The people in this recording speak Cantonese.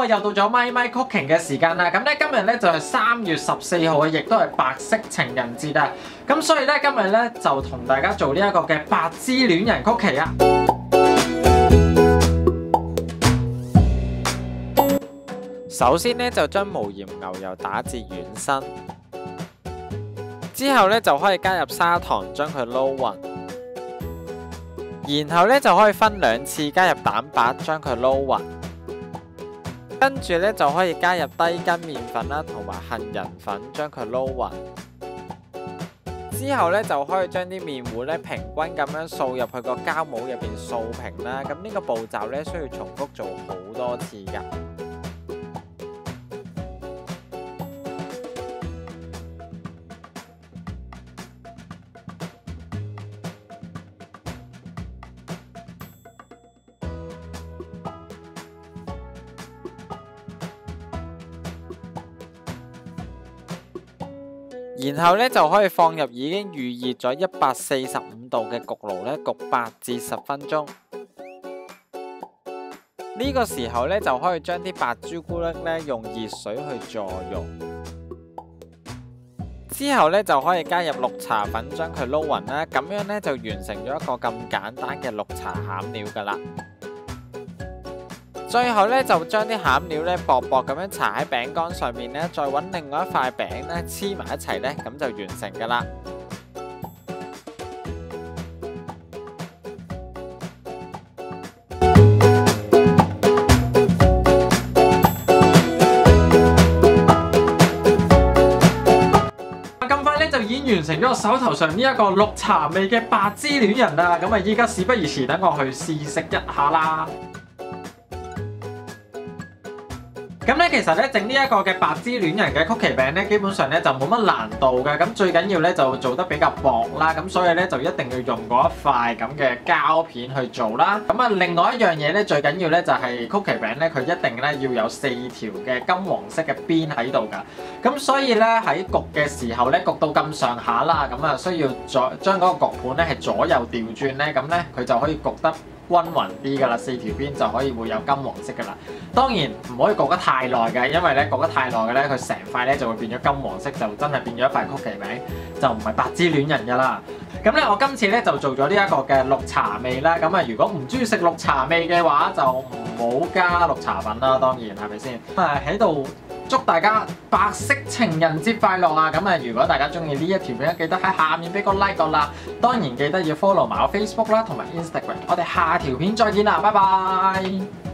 啊，又到咗咪咪 Cooking 嘅時間啦。咁咧今日咧就係3月14號啊，亦都係白色情人節啊。咁所以咧今日咧就同大家做呢一個嘅白芝戀人曲奇啊。首先咧就將無鹽牛油打至軟身，之後咧就可以加入砂糖將佢撈勻，然後咧就可以分2次加入蛋白將佢撈勻，跟住咧就可以加入低筋麵粉啦同埋杏仁粉將佢撈勻，之後咧就可以將啲麵糊咧平均咁樣掃入去個膠模入邊掃平啦。咁呢個步驟咧需要重複做好多次㗎。然後咧就可以放入已經預熱咗145度嘅焗爐咧焗8至10分鐘。呢個時候咧就可以將啲白朱古力咧用熱水去助溶，之後咧就可以加入綠茶粉將佢撈勻啦。咁樣咧就完成咗一個咁簡單嘅綠茶餡料噶啦。最後咧就將啲餡料咧薄薄咁樣搽喺餅乾上面咧，再揾另外一塊餅咧黐埋一齊咧，咁就完成噶啦。咁快咧就已經完成咗我手頭上呢一個綠茶味嘅白芝戀人啦。咁啊依家事不宜遲，等我去試食一下啦。咁咧其實咧整呢一個嘅白芝戀人嘅曲奇餅咧，基本上咧就冇乜難度嘅。咁最緊要咧就做得比較薄啦，咁所以咧就一定要用嗰一塊咁嘅膠片去做啦。咁啊另外一樣嘢咧最緊要咧就係曲奇餅咧佢一定咧要有4條嘅金黃色嘅邊喺度㗎。咁所以咧喺焗嘅時候咧焗到咁上下啦，咁啊需要再將嗰個焗盤咧係左右調轉咧，咁咧佢就可以焗得均勻啲㗎啦，4條邊就可以會有金黃色㗎啦。當然唔可以焗得太耐嘅，因為咧焗得太耐嘅咧，佢成塊咧就會變咗金黃色，就真係變咗一塊曲奇餅，就唔係白芝戀人㗎啦。咁咧我今次咧就做咗呢一個嘅綠茶味啦。咁啊如果唔中意食綠茶味嘅話，就唔好加綠茶粉啦。當然係咪先？喺度祝大家白色情人節快樂啊！咁啊如果大家中意呢一條片，記得喺下面俾個 like 啦。當然記得要 follow 埋我 Facebook 啦，同埋 Instagram。我哋下條片再見啦，拜拜。